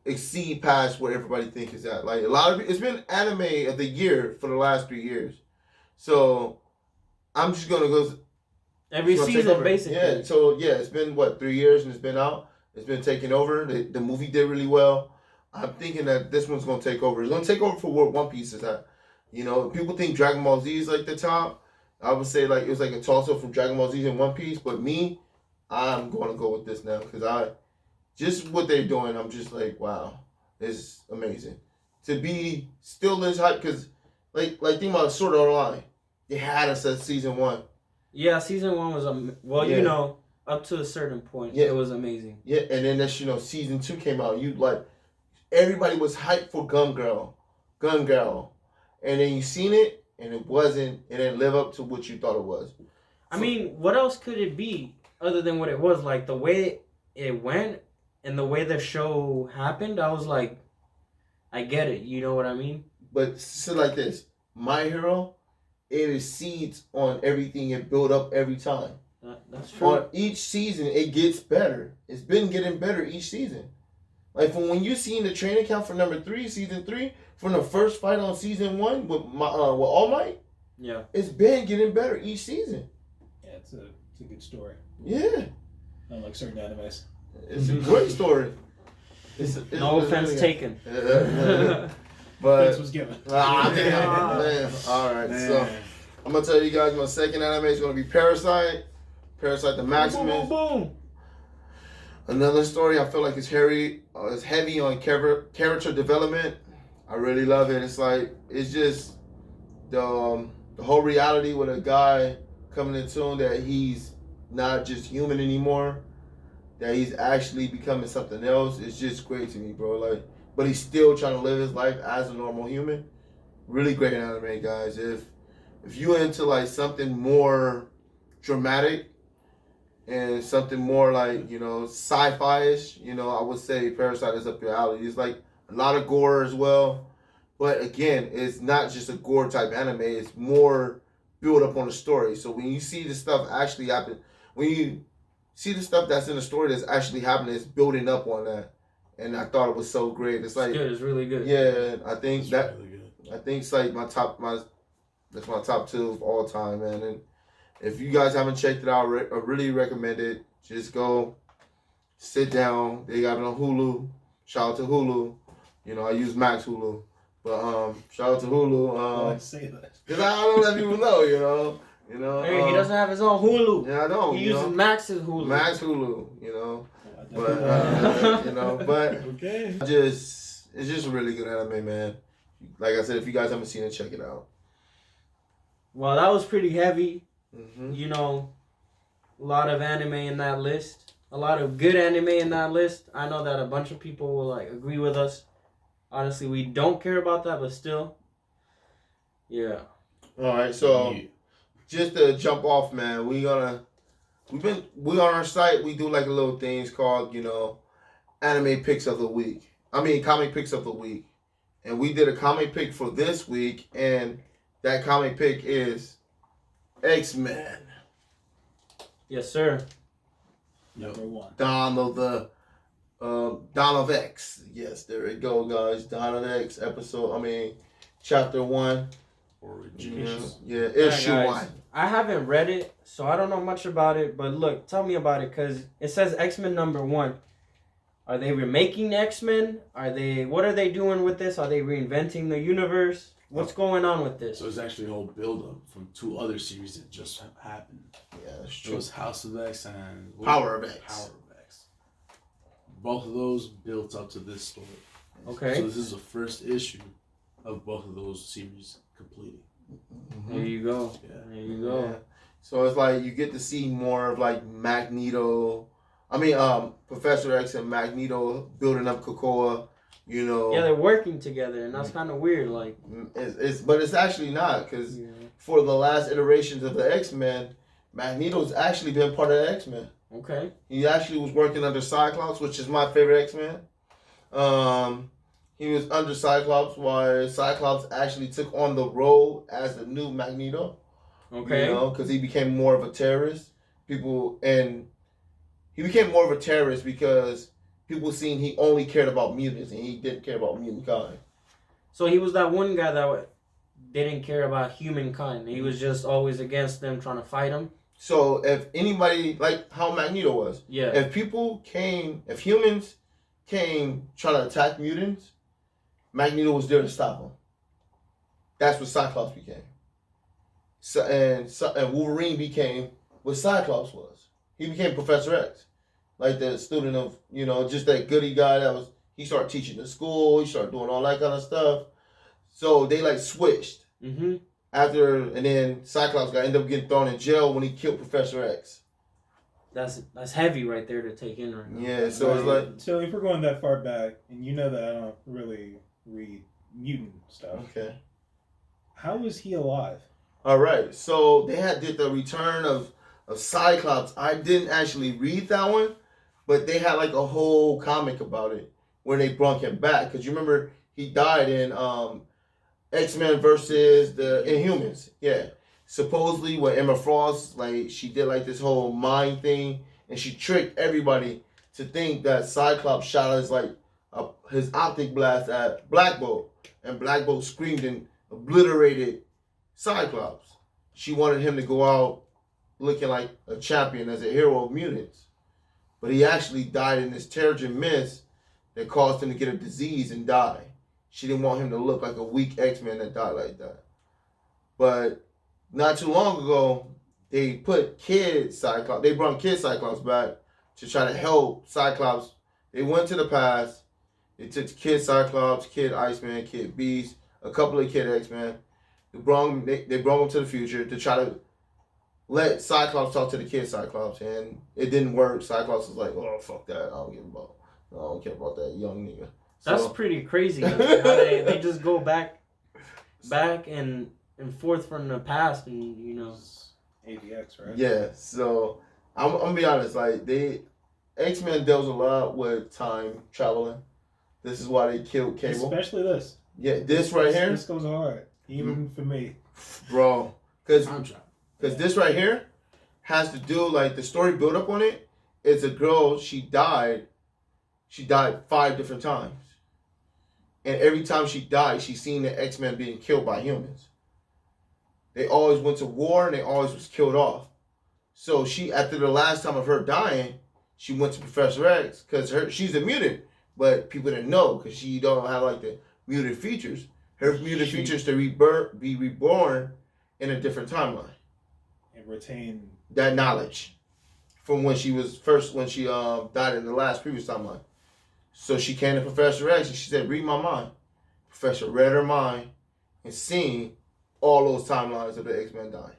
exceed past where everybody thinks it's at. Like it's been anime of the year for the last 3 years. So I'm just gonna go every season basically. Yeah. So it's been 3 years and it's been out. It's been taking over. The movie did really well. I'm thinking that this one's gonna take over. It's gonna take over for where One Piece is at. People think Dragon Ball Z is like the top. I would say like it was like a toss up from Dragon Ball Z and One Piece. But me, I'm gonna go with this now because just what they're doing, I'm just like, wow, it's amazing. To be still this hype, because like think about Sword Art Online. They had us at season 1. Yeah, season 1 was up to a certain point, it was amazing. Yeah, and then season 2 came out. Everybody was hyped for Gun Girl, and then you seen it, and it didn't live up to what you thought it was. I mean, what else could it be other than what it was? Like, the way it went and the way the show happened, I was like, I get it. You know what I mean? But so like this, My Hero, it exceeds on everything it built up every time. That's true. On each season, it gets better. It's been getting better each season. Like from when you seen the training count for number 3, season 3, from the first fight on season 1 with All Might, yeah, it's been getting better each season. Yeah, it's a good story. Yeah, Unlike certain animes. it's a great story. No offense taken. But Offense was given. man. All right, so I'm gonna tell you guys my second anime is gonna be Parasite the Maximus. Boom, boom, boom. Another story I feel like is heavy on character development. I really love it. It's just the whole reality with a guy coming into that he's not just human anymore, that he's actually becoming something else. It's just great to me, bro. But he's still trying to live his life as a normal human. Really great anime, guys. If you into something more dramatic and something more sci-fi-ish, I would say Parasite is up your alley. It's a lot of gore as well. But again, it's not just a gore type anime. It's more built up on the story. So when you see the stuff actually happen, when you see the stuff that's in the story that's actually happening, it's building up on that. And I thought it was so great. It's good. It's really good. Yeah, I think It's really good. I think it's that's my top 2 of all time, man. And if you guys haven't checked it out, I really recommend it. Just go sit down. They got it on Hulu. Shout out to Hulu. I use Max Hulu. But shout out to Hulu. I say that. Because I don't let people know, Hey, he doesn't have his own Hulu. Yeah, I don't. He uses Max's Hulu. Max Hulu, But but okay. it's just a really good anime, man. Like I said, if you guys haven't seen it, check it out. Well, that was pretty heavy. Mm-hmm. A lot of anime in that list. A lot of good anime in that list. I know that a bunch of people will agree with us. Honestly, we don't care about that, but still. Yeah. All right, so just to jump off, man, we on our site, we do a little things called, anime picks of the week. Comic picks of the week. And we did a comic pick for this week, and that comic pick is X-Men. Yes, sir. Number 1. Dawn of X. Yes, there it go, guys. Dawn of X chapter 1. Origins. Yeah, issue Alright, 1. I haven't read it, so I don't know much about it. But look, tell me about it, because it says X-Men number 1. Are they remaking X-Men? What are they doing with this? Are they reinventing the universe? What's going on with this? So it's actually a whole build-up from 2 other series that just happened. Yeah, that's It true. was House of X and Power of X. Power of X. Both of those built up to this story. Okay. So this is the first issue of both of those series completing. Mm-hmm. There you go. Yeah. There you go. Yeah. So it's you get to see more of Magneto. Professor X and Magneto building up Krakoa. Yeah, they're working together, and that's kind of weird. But it's actually not, because for the last iterations of the X-Men, Magneto's actually been part of the X-Men. Okay. He actually was working under Cyclops, which is my favorite X-Men. He was under Cyclops while Cyclops actually took on the role as the new Magneto. Okay. Because he became more of a terrorist. He became more of a terrorist because people seen he only cared about mutants and he didn't care about mutant kind. So he was that one guy that didn't care about humankind. He was just always against them, trying to fight them. So if anybody, like how Magneto was, if humans came trying to attack mutants, Magneto was there to stop them. That's what Cyclops became. And Wolverine became what Cyclops was. He became Professor X. Like the student of, just that goody guy he started teaching in school, he started doing all that kind of stuff. So they switched. Mm-hmm. and then Cyclops got ended up getting thrown in jail when he killed Professor X. That's heavy right there to take in right now. Yeah, so it's like... So if we're going that far back, and you know that I don't really read mutant stuff. Okay. How was he alive? All right, so they did the return of Cyclops. I didn't actually read that one, but they had like a whole comic about it where they brought him back. Because you remember he died in X-Men versus the Inhumans. Yeah. Supposedly when Emma Frost, like, she did like this whole mind thing, and she tricked everybody to think that Cyclops shot his optic blast at Black Bolt, and Black Bolt screamed and obliterated Cyclops. She wanted him to go out looking like a champion as a hero of mutants. But he actually died in this Terrigen mist that caused him to get a disease and die. She didn't want him to look like a weak X-Men that died like that. But not too long ago, they put Kid Cyclops, they brought Kid Cyclops back to try to help Cyclops. They went to the past. They took Kid Cyclops, Kid Iceman, Kid Beast, a couple of Kid X-Men. They brought him to the future to try to let Cyclops talk to the Kid Cyclops, and it didn't work. Cyclops was like, "Oh, fuck that! I don't care about that young nigga." That's pretty crazy. How they just go back and forth from the past, and you know, AVX, right? Yeah. So I'm gonna be honest. Like, X-Men deals a lot with time traveling. This is why they killed Cable. Especially this. Yeah, this right here. This goes hard, even for me, bro. Because Time travel. Because this right here has to do, like, the story build up on it. It's a girl, she died 5 different times. And every time she died, she seen the X-Men being killed by humans. They always went to war and they always was killed off. So she, after the last time of her dying, she went to Professor X because she's a mutant. But people didn't know because she don't have, like, the mutant features. Her mutant features to be reborn in a different timeline. And retain that knowledge from when she died in the last previous timeline. So she came to Professor X and she said, "Read my mind." Professor read her mind and seen all those timelines of the X-Men dying.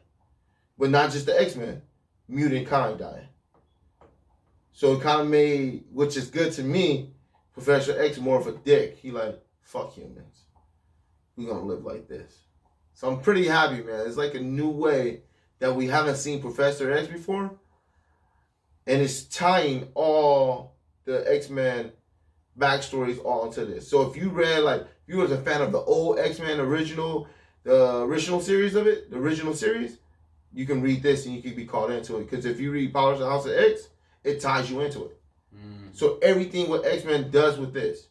But not just the X-Men, mutant kind dying. So it kind of made, which is good to me, Professor X more of a dick. He like, fuck humans. We're gonna live like this. So I'm pretty happy, man. It's like a new way that we haven't seen Professor X before. And it's tying all the X-Men backstories all into this. So if you read, like, if you was a fan of the old X-Men the original series of it, the original series, you can read this and you can be caught into it. Because if you read Powers of the House of X, it ties you into it. So everything what X-Men does with this.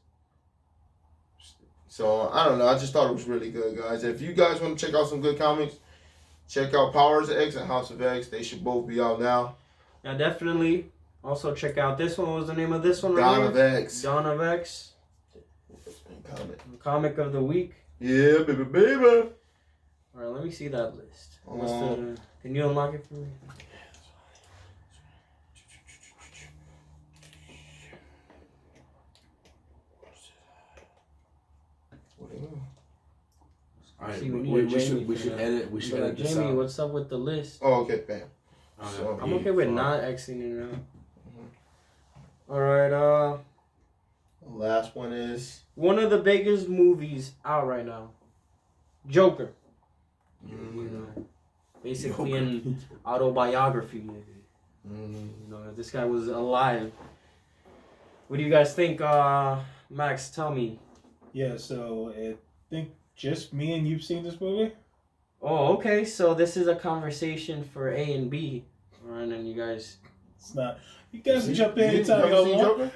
So I don't know. I just thought it was really good, guys. If you guys want to check out some good comics, check out Powers of X and House of X. They should both be out now. Yeah, definitely. Also check out this one. What was the name of this one? Dawn of X. Dawn of X. Comic of the week. Yeah, baby. All right, let me see that list. Can you unlock it for me? All right, See, we should edit. We should edit this Jamie, out. what's up with the list? Oh, okay, bam. So, I'm okay with not Xing it out. All right, Last one is one of the biggest movies out right now, Joker. You know, basically an autobiography movie. You know, this guy was alive. What do you guys think, Max? Tell me. Yeah, so I think just me and you've seen this movie? Oh, okay. So this is a conversation for A and B. All right, and you guys. It's not. You guys can jump in anytime you want.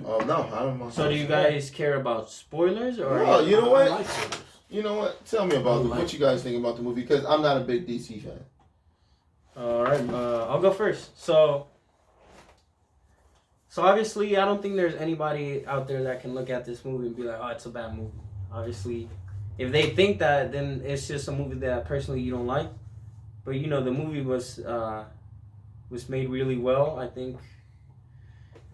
Oh no, I don't know. So do you guys care about spoilers or? No, you know what? I like spoilers. You know what? Tell me about what you guys think about the movie, because I'm not a big DC fan. All right, I'll go first. So obviously, I don't think there's anybody out there that can look at this movie and be like, "Oh, it's a bad movie." Obviously, if they think that, then it's just a movie that personally you don't like. But you know, the movie was made really well. I think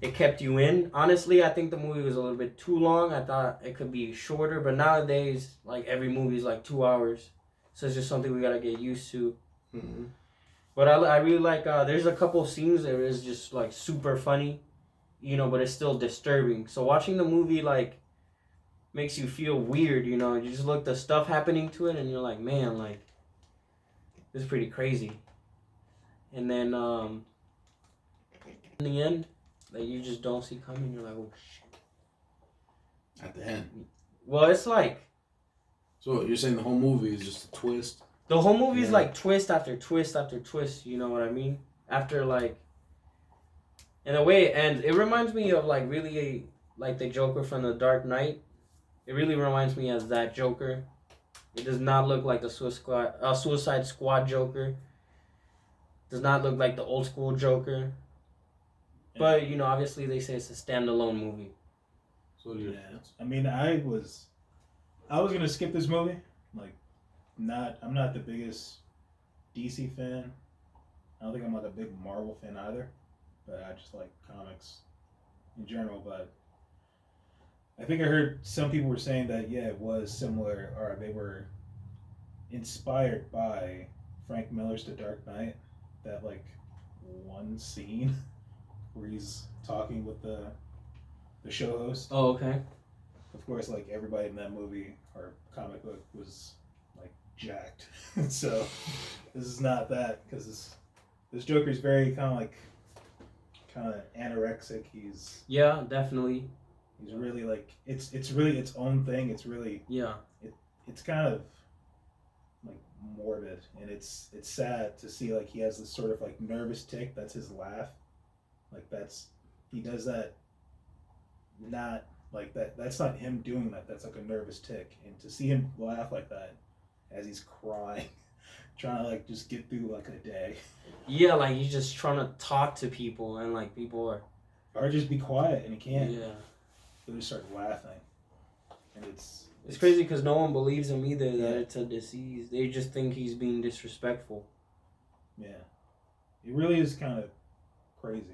it kept you in. Honestly, I think the movie was a little bit too long. I thought it could be shorter, but nowadays, like, every movie is like 2 hours. So it's just something we gotta get used to. Mm-hmm. But I really like. There's a couple of scenes that is just like super funny, you know, but it's still disturbing. So watching the movie like makes you feel weird, you know. You just look the stuff happening to it, and you're like, man, like this is pretty crazy. And then in the end, that you just don't see coming, you're like, oh shit. At the end. Well, it's like So you're saying the whole movie is just a twist? the whole movie is Yeah. like twist after twist after twist. You know what I mean? After like, in the way it ends, it reminds me of like really like the Joker from The Dark Knight. It really reminds me of that Joker. It does not look like the Suicide Squad Joker. Does not look like the old school Joker. But you know, obviously they say it's a standalone movie. So you're, I mean, I was gonna skip this movie. Like, I'm not the biggest DC fan. I don't think I'm like a big Marvel fan either. But I just like comics in general. But I think I heard some people were saying that it was similar, or they were inspired by Frank Miller's The Dark Knight. That like one scene where he's talking with the show host. Oh, okay. Of course, like everybody in that movie or comic book was like jacked. So this is not that, because this Joker's very kind of anorexic. He's Definitely. He's really like it's really its own thing. It's really it's kind of like morbid, and it's sad to see like he has this sort of like nervous tick. That's his laugh. Like he does that. Not like that. That's not him doing that. That's like a nervous tick, and to see him laugh like that as he's crying, trying to like just get through like a day. Yeah, like he's just trying to talk to people, and like people are. Or just be quiet, and he can't. Yeah. They just start laughing, and it's crazy because no one believes him either that it's a disease. They just think he's being disrespectful. Yeah, it really is kind of crazy.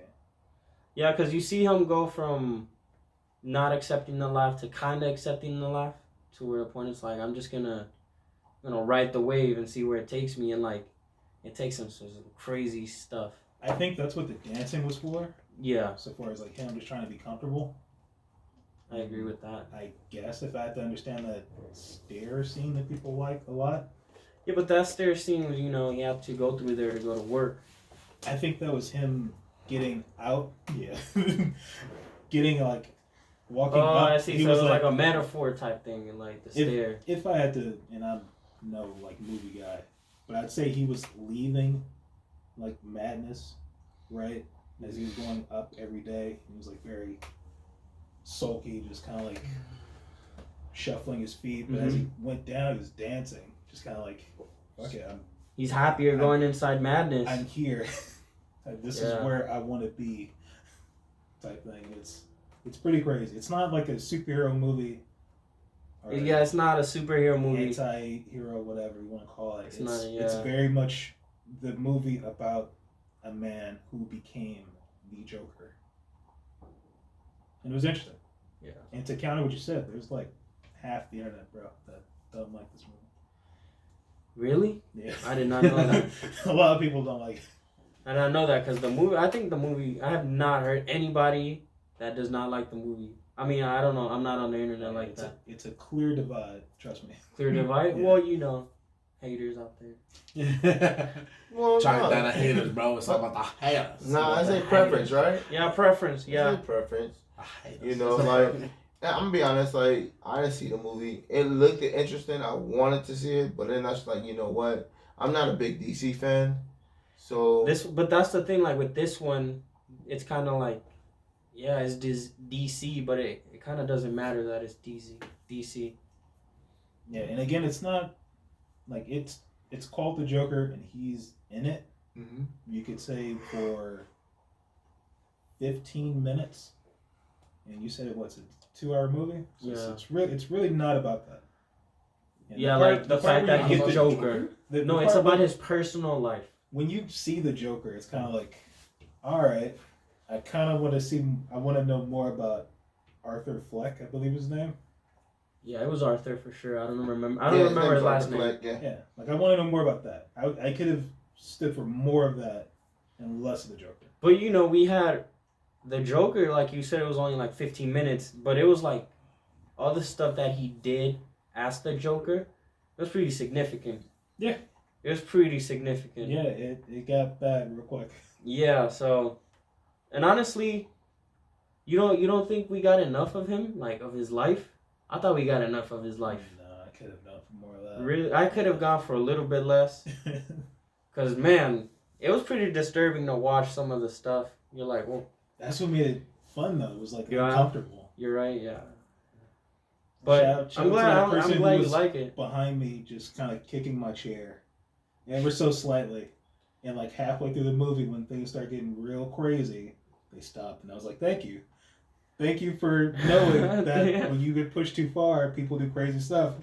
Yeah, because you see him go from not accepting the laugh to kind of accepting the laugh, to where the point is like, I'm just gonna ride the wave and see where it takes me, and like it takes him some crazy stuff. I think that's what the dancing was for. Yeah. So far as like him just trying to be comfortable. I agree with that. I guess if I had to understand that stair scene that people like a lot. Yeah, but that stair scene was, you have to go through there to go to work. I think that was him getting out. Yeah. Getting like walking up. Oh, I see. He So was it was like a metaphor type thing, and like the stair. If I had to, and I'm no like movie guy, but I'd say he was leaving like madness, right? As he was going up every day, he was like very sulky, just kind of like shuffling his feet. But as he went down, he was dancing, just kind of like, okay, He's happier going inside madness. I'm here. This is where I want to be, type thing. It's pretty crazy. It's not like a superhero movie. It's not a superhero movie. Anti-hero, whatever you want to call it. It's very much the movie about a man who became the Joker. And it was interesting. Yeah. And to counter what you said, there's like half the internet, bro, that don't like this movie. Really? Yeah. I did not know that. A lot of people don't like it. I don't know that because I have not heard anybody that does not like the movie. I mean, I don't know. I'm not on the internet like that. It's a clear divide, trust me. Clear divide? Yeah. Well, haters out there. Well, Trying down the haters, bro. It's all about the haters. Nah, I say preference, right? Yeah, preference. Yeah. I say preference. Haters. You know, like, I'm gonna be honest, like, I didn't see the movie. It looked interesting. I wanted to see it, but then I was like, you know what? I'm not a big DC fan. So But that's the thing, like with this one, it's kind of like, yeah, it's DC, but it kind of doesn't matter that it's DC. Yeah, and again, it's not like it's called the Joker, and he's in it. Mm-hmm. You could say for 15 minutes, and you said it was a 2-hour movie. So Yeah, it's really not about that. And the fact where that you he's get the Joker. No, it's about his personal life. When you see the Joker, it's kind of like, all right, I want to know more about Arthur Fleck, I believe his name. Yeah, it was Arthur for sure. I don't remember his last name. Yeah, like I want to know more about that. I could have stood for more of that and less of the Joker. But we had the Joker, like you said, it was only like 15 minutes, but it was like all the stuff that he did as the Joker, it was pretty significant. Yeah. It was pretty significant. Yeah, it got bad real quick. Yeah, so, and honestly, you don't think we got enough of him, like of his life? I thought we got enough of his life. No, I could have done for more of that. Really, I could have gone for a little bit less. Cause man, it was pretty disturbing to watch some of the stuff. You're like, well, that's what made it fun though. It was like uncomfortable. You're right, yeah. But I'm glad you like it. Behind me, just kind of kicking my chair, ever so slightly, and like halfway through the movie, when things start getting real crazy, they stopped, and I was like, "Thank you, thank you for knowing that when you get pushed too far, people do crazy stuff."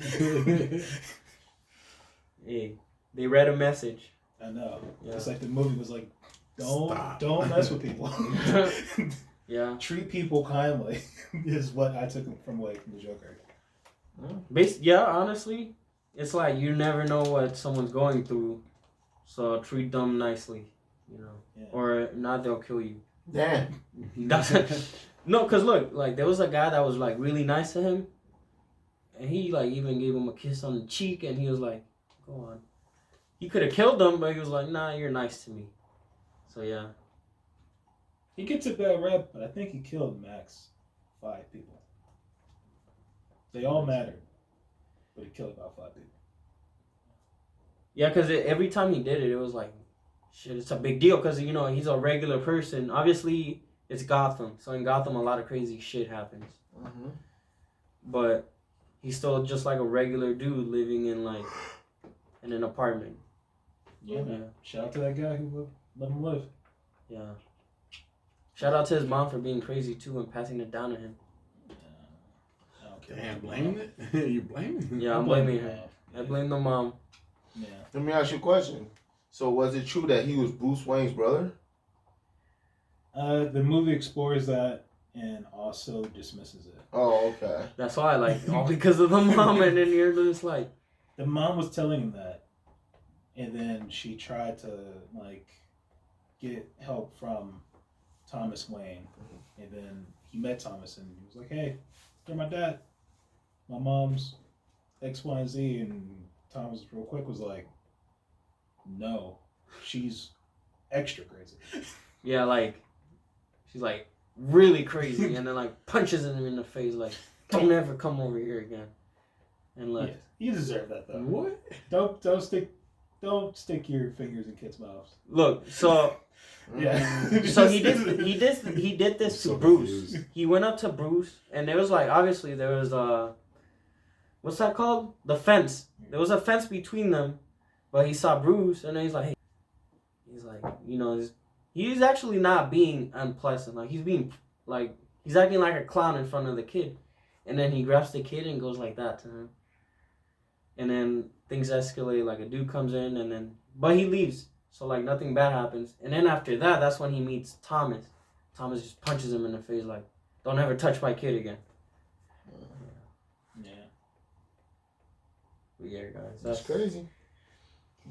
Hey, they read a message. I know. Yeah. It's like the movie was like, "Don't mess with people." Yeah. Treat people kindly is what I took from the Joker. Yeah, honestly, it's like you never know what someone's going through, so treat them nicely, or not they'll kill you. Damn. No, cause look, like there was a guy that was like really nice to him, and he like even gave him a kiss on the cheek, and he was like, "Go on." He could have killed them, but he was like, "Nah, you're nice to me." So yeah. He gets a bad rep, but I think he killed max 5 people. They all mattered, but he killed about 5 people. Yeah, because every time he did it, it was like, shit, it's a big deal because, he's a regular person. Obviously, it's Gotham. So in Gotham, a lot of crazy shit happens. Mm-hmm. But he's still just like a regular dude living in an apartment. Yeah, man. Shout out to that guy who let him live. Yeah. Shout out to his mom for being crazy too and passing it down to him. Damn, blaming it? You blaming him? Yeah, I'm blaming her. I blame the mom. Yeah. Let me ask you a question. So was it true that he was Bruce Wayne's brother? The movie explores that and also dismisses it. Oh, okay. That's why I like all because of the mom, and then you're just like, the mom was telling him that, and then she tried to get help from Thomas Wayne, and then he met Thomas and he was like, "Hey, you're my dad. My mom's X, Y, and Z," and Thomas real quick was like, "No, she's extra crazy." yeah, like she's like really crazy, and then like punches him in the face, like, "Don't ever come over here again." And like, yeah, you deserve that though. What? Don't stick your fingers in kids' mouths. Look, so. Yeah. So he did this to Bruce. Confused. He went up to Bruce, and there was like obviously there was what's that called? The fence. There was a fence between them, but he saw Bruce, and then he's like, he's actually not being unpleasant. Like he's acting like a clown in front of the kid, and then he grabs the kid and goes like that to him, and then things escalate. Like a dude comes in, but he leaves. So, like, nothing bad happens. And then after that, that's when he meets Thomas. Thomas just punches him in the face, like, "Don't ever touch my kid again." Yeah. But yeah, guys. That's crazy.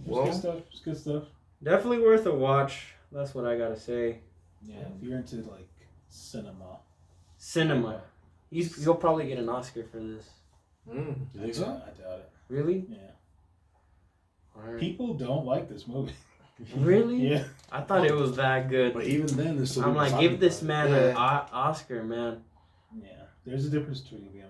Well, good stuff. It's good stuff. Definitely worth a watch. That's what I gotta say. Yeah, if you're into, cinema. He'll probably get an Oscar for this. You think so? I doubt it. Really? Yeah. Right. People don't like this movie. Really? Yeah. I thought it was that good. But even then, there's still I'm like, give this man Yeah. an Oscar, man. Yeah. There's a difference between being,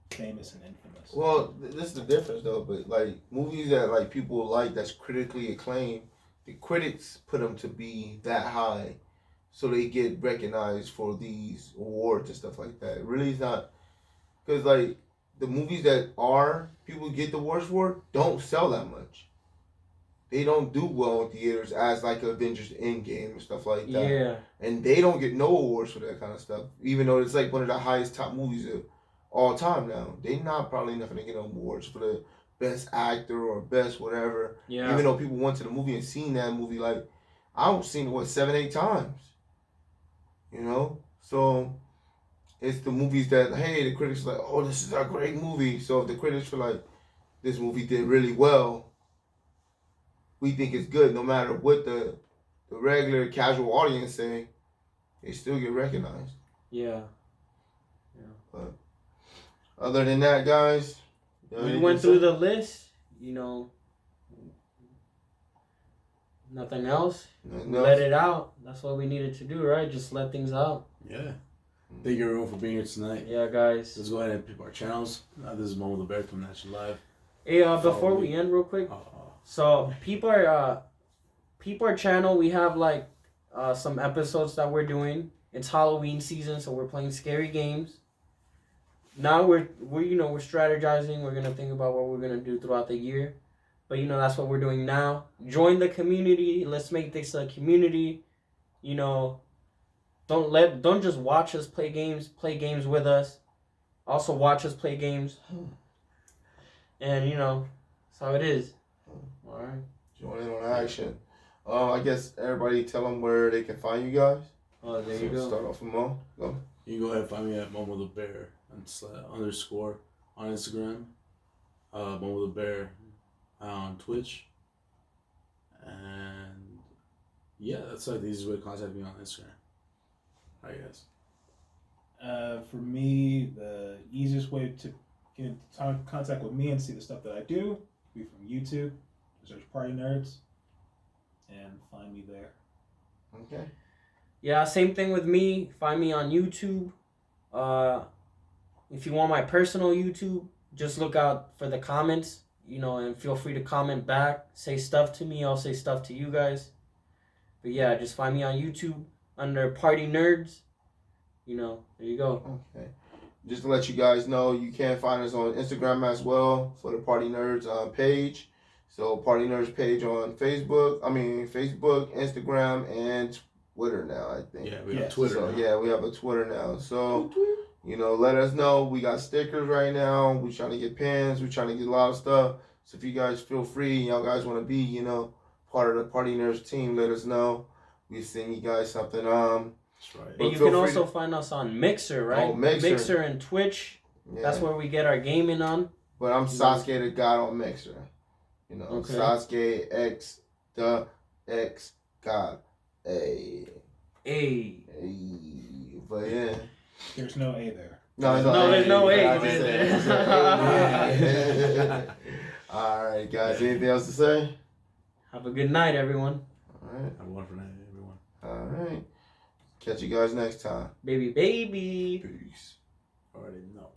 famous and infamous. Well, this is the difference though. But movies that people like that's critically acclaimed, the critics put them to be that high, so they get recognized for these awards and stuff like that. It really is not because the movies that people get the awards for don't sell that much. They don't do well in theaters as Avengers Endgame and stuff like that. Yeah. And they don't get no awards for that kind of stuff, even though it's one of the highest top movies of all time now. They probably not gonna get no awards for the best actor or best whatever. Yeah. Even though people went to the movie and seen that movie I've seen it 7-8 times. So it's the movies that, hey, the critics are like, oh, this is a great movie. So if the critics feel like this movie did really well, we think it's good. No matter what the regular casual audience say, they still get recognized. Yeah. But other than that, guys, We went through the list, nothing else. Let it out. That's what we needed to do, right? Just let things out. Yeah. Thank you everyone for being here tonight. Yeah, guys. Let's go ahead and pick our channels. This is Momo the Bear coming at you live. Hey, before we end real quick, so peep our channel. We have like some episodes that we're doing. It's Halloween season, so we're playing scary games. Now we're strategizing. We're gonna think about what we're gonna do throughout the year, but that's what we're doing now. Join the community. Let's make this a community. Don't just watch us play games. Play games with us. Also watch us play games. And that's how it is. All right. Join in on action. I guess everybody tell them where they can find you guys. Oh, there you go. Start off with Mo. Go. You can go ahead and find me at Momo the Bear _ on Instagram. Momo the Bear on Twitch. And yeah, that's like the easiest way to contact me on Instagram. I guess. For me, the easiest way to get in contact with me and see the stuff that I do would be from YouTube. Search PartyNerds and find me there. Okay. Yeah, same thing with me. Find me on YouTube. If you want my personal YouTube, just look out for the comments, and feel free to comment back. Say stuff to me. I'll say stuff to you guys. But yeah, just find me on YouTube under PartyNerds. There you go. Okay. Just to let you guys know, you can find us on Instagram as well for the PartyNerds page. So PartyNerds page on Facebook, Instagram, and Twitter now, I think. Yeah, we have Twitter. So, yeah, we have a Twitter now. So, let us know. We got stickers right now. We're trying to get pins. We're trying to get a lot of stuff. So if you guys feel free, y'all guys want to be, part of the PartyNerds team, let us know. We send you guys something. That's right. And you can also find us on Mixer, right? Oh, Mixer and Twitch. Yeah. That's where we get our gaming on. But I'm Sasuke the God on Mixer. Okay. Sasuke X the X God. Hey. But yeah. There's no A there. No, there's no A. All right, guys. Anything else to say? Have a good night, everyone. All right. Have a wonderful night, everyone. All right. Catch you guys next time. Baby. Peace. Already know.